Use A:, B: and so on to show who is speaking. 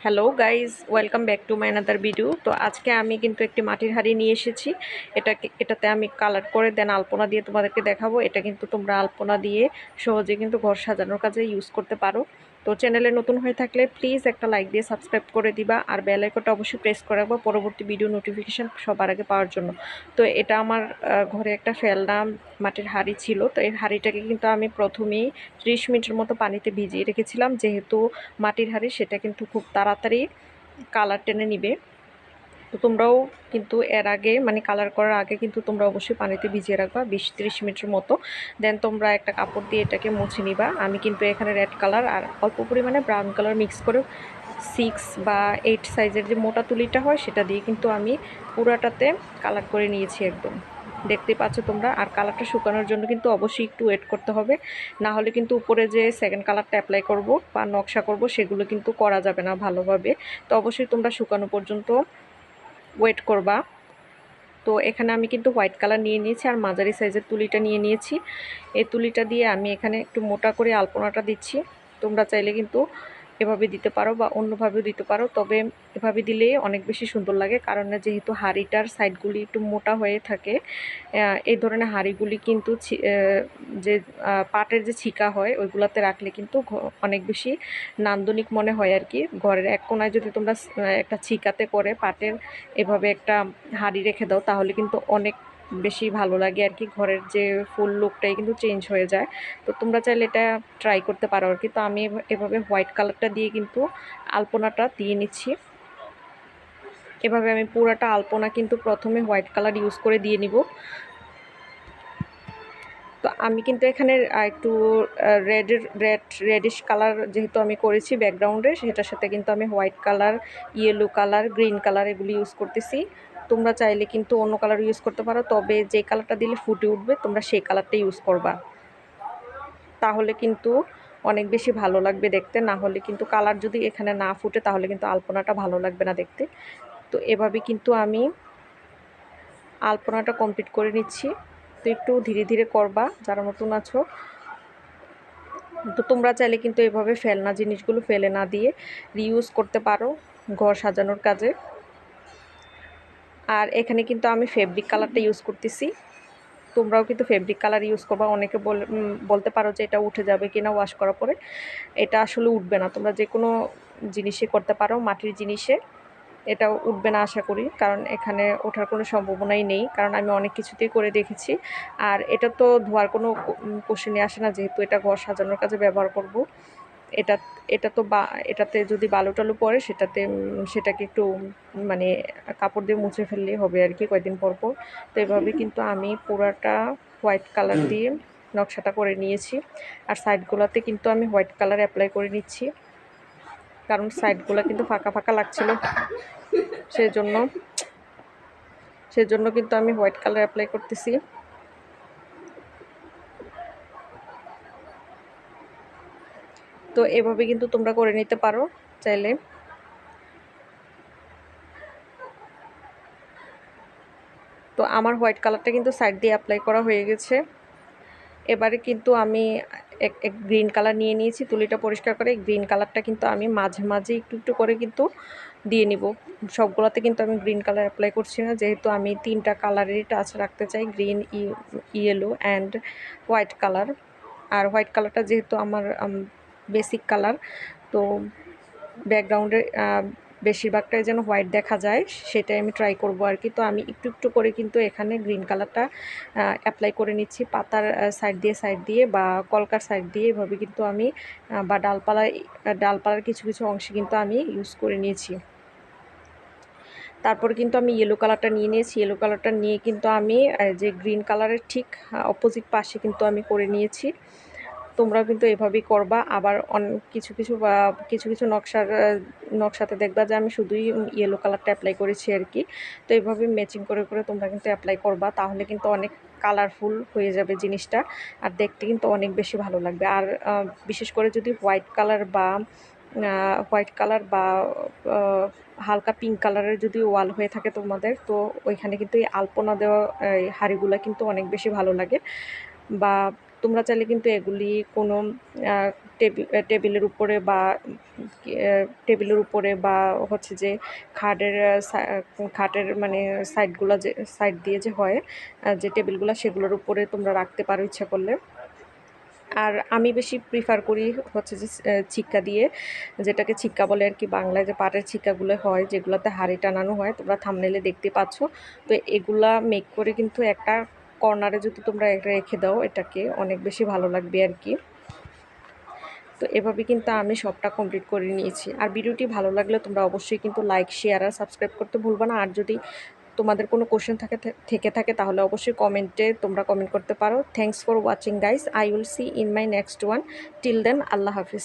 A: Hello guys, welcome back to my another video. তো আজকে আমি কিন্তু একটি মাটির হাঁড়ি নিয়ে এসেছি। এটাতে আমি কালার করে দেন আলপনা দিয়ে তোমাদেরকে দেখাবো। এটা কিন্তু তোমরা আলপনা দিয়ে সহজে কিন্তু ঘর সাজানোর কাজে ইউজ করতে পারো। তো চ্যানেলে নতুন হয়ে থাকলে প্লিজ একটা লাইক দিয়ে সাবস্ক্রাইব করে দিবা, আর বেল আইকনটা অবশ্যই প্রেস করে রাখবো পরবর্তী ভিডিও নোটিফিকেশান সবার আগে পাওয়ার জন্য। তো এটা আমার ঘরে একটা ফেলনা মাটির হাঁড়ি ছিল। তো এই হাঁড়িটাকে কিন্তু আমি প্রথমেই 30 মিনিটের মতো পানিতে ভিজিয়ে রেখেছিলাম। যেহেতু মাটির হাঁড়ি, সেটা কিন্তু খুব তাড়াতাড়ি কালার টেনে নিবে। তো তোমরাও কিন্তু এর আগে মানে কালার করার আগে কিন্তু তোমরা অবশ্যই পানিতে ভিজিয়ে রাখবা 20-30 মিনিটের মতো। দেন তোমরা একটা কাপড় দিয়ে এটাকে মুছে নিবা। আমি কিন্তু এখানে রেড কালার আর অল্প পরিমাণে ব্রাউন কালার মিক্স করে 6 বা 8 সাইজের যে মোটা তুলিটা হয় সেটা দিয়ে কিন্তু আমি পুরাটাতে কালার করে নিয়েছি একদম। দেখতে পাচ্ছ তোমরা। আর কালারটা শুকানোর জন্য কিন্তু অবশ্যই একটু ওয়েট করতে হবে, না হলে কিন্তু উপরে যে সেকেন্ড কালারটা অ্যাপ্লাই করব বা নকশা করব সেগুলো কিন্তু করা যাবে না ভালোভাবে। তো অবশ্যই তোমরা শুকানো পর্যন্ত ওয়েট করবা। তো এখানে আমি কিন্তু হোয়াইট কালার নিয়ে নিয়েছি আর মাঝারি সাইজের তুলিটা নিয়ে নিয়েছি। এই তুলিটা দিয়ে আমি এখানে একটু মোটা করে আলপনাটা দিচ্ছি। তোমরা চাইলে কিন্তু এভাবে দিতে পারো বা অন্যভাবেও দিতে পারো, তবে এভাবে দিলে অনেক বেশি সুন্দর লাগে। কারণ যেহেতু হাঁড়িটার সাইডগুলি একটু মোটা হয়ে থাকে, এই ধরনের হাঁড়িগুলি কিন্তু যে পাটের যে ছিকা হয় ওইগুলাতে রাখলে কিন্তু অনেক বেশি নান্দনিক মনে হয় আর কি। ঘরের এক কোনায় যদি তোমরা একটা ছিকাতে করে পাটের এভাবে একটা হাঁড়ি রেখে দাও, তাহলে কিন্তু অনেক বেশি ভালো লাগে আর কি। ঘরের যে ফুল লুকটাই কিন্তু চেঞ্জ হয়ে যায়। তো তোমরা চাইলে এটা ট্রাই করতে পারো আর কি। তো আমি এভাবে হোয়াইট কালারটা দিয়ে কিন্তু আলপনাটা দিয়ে নিচ্ছি। এভাবে আমি পুরাটা আলপনা কিন্তু প্রথমে হোয়াইট কালার ইউজ করে দিয়ে নিব। তো আমি কিন্তু এখানে একটু রেডিশ কালার যেহেতু আমি করেছি ব্যাকগ্রাউন্ডে, সেটার সাথে কিন্তু আমি white colour, yellow colour, green colour এগুলি ইউজ করতেছি। তোমরা চাইলে কিন্তু অন্য কালার ইউজ করতে পারো, তবে যে কালারটা দিলে ফুটে উঠবে তোমরা সেই কালারটা ইউজ করবা। তাহলে কিন্তু অনেক বেশি ভালো লাগবে দেখতে। না হলে কিন্তু কালার যদি এখানে না ফুটে তাহলে কিন্তু আলপনাটা ভালো লাগবে না দেখতে। তো এভাবে কিন্তু আমি আলপনাটা কমপ্লিট করে নিচ্ছি। তো একটু ধীরে ধীরে করবা যারা নতুন আছো। তো তোমরা চাইলে কিন্তু এভাবে ফেলনা জিনিসগুলো ফেলে না দিয়ে রিইউজ করতে পারো ঘর সাজানোর কাজে। আর এখানে কিন্তু আমি ফেব্রিক কালারটা ইউজ করতেছি। তোমরাও কিন্তু ফেব্রিক কালার ইউজ করবা। অনেকে বলতে পারো যে এটা উঠে যাবে কিনা ওয়াশ করার পরে। এটা আসলে উঠবে না। তোমরা যে কোনো জিনিসে করতে পারো, মাটির জিনিসে এটাও উঠবে না আশা করি, কারণ এখানে ওঠার কোনো সম্ভাবনাই নেই। কারণ আমি অনেক কিছুতেই করে দেখেছি। আর এটা তো ধোয়ার কোনো কোশ্চেনই আসে না, যেহেতু এটা ঘর সাজানোর কাজে ব্যবহার করব। এটা এটা তো এটাতে যদি বালু টালু পড়ে সেটাকে একটু মানে কাপড় দিয়ে মুছে ফেললেই হবে আর কি কয়েকদিন পর পর। তো এভাবে কিন্তু আমি পুরাটা হোয়াইট কালার দিয়ে নকশাটা করে নিয়েছি। আর সাইডগুলোতে কিন্তু আমি হোয়াইট কালার অ্যাপ্লাই করে নিচ্ছি, কারণ সাইডগুলো কিন্তু ফাঁকা ফাঁকা লাগছিল। সেজন্য সেজন্য কিন্তু আমি হোয়াইট কালার অ্যাপ্লাই করতেছি। তো এভাবে কিন্তু তোমরা করে নিতে পারো চাইলে। তো আমার হোয়াইট কালারটা কিন্তু সাইড দিয়ে অ্যাপ্লাই করা হয়ে গেছে। এবারে কিন্তু আমি এক গ্রিন কালার নিয়ে নিয়েছি। তুলিটা পরিষ্কার করে গ্রিন কালারটা কিন্তু আমি মাঝে মাঝে একটু একটু করে কিন্তু দিয়ে নিব। সবগুলোতে কিন্তু আমি গ্রিন কালার অ্যাপ্লাই করছি না, যেহেতু আমি 3টা কালারেরই টাচ রাখতে চাই, green, yellow and white colour. আর হোয়াইট কালারটা যেহেতু আমার বেসিক কালার, তো ব্যাকগ্রাউন্ডে বেশিরভাগটাই যেন হোয়াইট দেখা যায় সেটাই আমি ট্রাই করব আর কি। তো আমি একটু একটু করে কিন্তু এখানে গ্রিন কালারটা অ্যাপ্লাই করে নিচ্ছি পাতার সাইড দিয়ে বা কলকার সাইড দিয়ে। এভাবে কিন্তু আমি বা ডালপালার কিছু কিছু অংশে কিন্তু আমি ইউজ করে নিয়েছি। তারপরে কিন্তু আমি ইয়েলো কালারটা নিয়ে নিয়েছি। ইয়েলো কালারটা নিয়ে কিন্তু আমি যে গ্রিন কালারের ঠিক অপোজিট পাশে কিন্তু আমি করে নিয়েছি। তোমরাও কিন্তু এভাবেই করবা। আবার কিছু কিছু বা কিছু কিছু নকশাতে দেখবা যে আমি শুধুই ইয়েলো কালারটা অ্যাপ্লাই করেছি আর কি। তো এইভাবে ম্যাচিং করে করে তোমরা কিন্তু অ্যাপ্লাই করবা, তাহলে কিন্তু অনেক কালারফুল হয়ে যাবে জিনিসটা। আর দেখতে কিন্তু অনেক বেশি ভালো লাগবে। আর বিশেষ করে যদি হোয়াইট কালার বা হালকা পিঙ্ক কালারের যদি ওয়াল হয়ে থাকে তোমাদের, তো ওইখানে কিন্তু এই আলপনা দেওয়া এই হাঁড়িগুলো কিন্তু অনেক বেশি ভালো লাগে। বা তোমরা চাইলে কিন্তু এগুলি কোনো টেবিলের উপরে বা টেবিলের উপরে বা হচ্ছে যে খাটের মানে সাইডগুলো যে সাইড দিয়ে যে হয় যে টেবিলগুলো, সেগুলোর উপরে তোমরা রাখতে পারো ইচ্ছা করলে। আর আমি বেশি প্রিফার করি হচ্ছে যে ছিক্কা দিয়ে, যেটাকে ছিক্কা বলে আর কি বাংলায়, যে পাটের ছিক্কাগুলো হয় যেগুলোতে হাঁড়ি টানানো হয়, তোমরা থাম্বনেলে দেখতে পাচ্ছ। তো এগুলা মেক করে কিন্তু একটা কর্নারে যদি তোমরা এটা রেখে দাও, এটাকে অনেক বেশি ভালো লাগবে আর কি। তো এভাবে কিন্তু আমি সবটা কমপ্লিট করে নিয়েছি। আর ভিডিওটি ভালো লাগলে তোমরা অবশ্যই কিন্তু লাইক, শেয়ার আর সাবস্ক্রাইব করতে ভুলবা না। আর যদি তোমাদের কোনো কোশ্চেন থেকে থাকে তাহলে অবশ্যই কমেন্টে তোমরা কমেন্ট করতে পারো। Thanks for watching guys, I will see in my next one. Till then, আল্লাহ হাফিজ।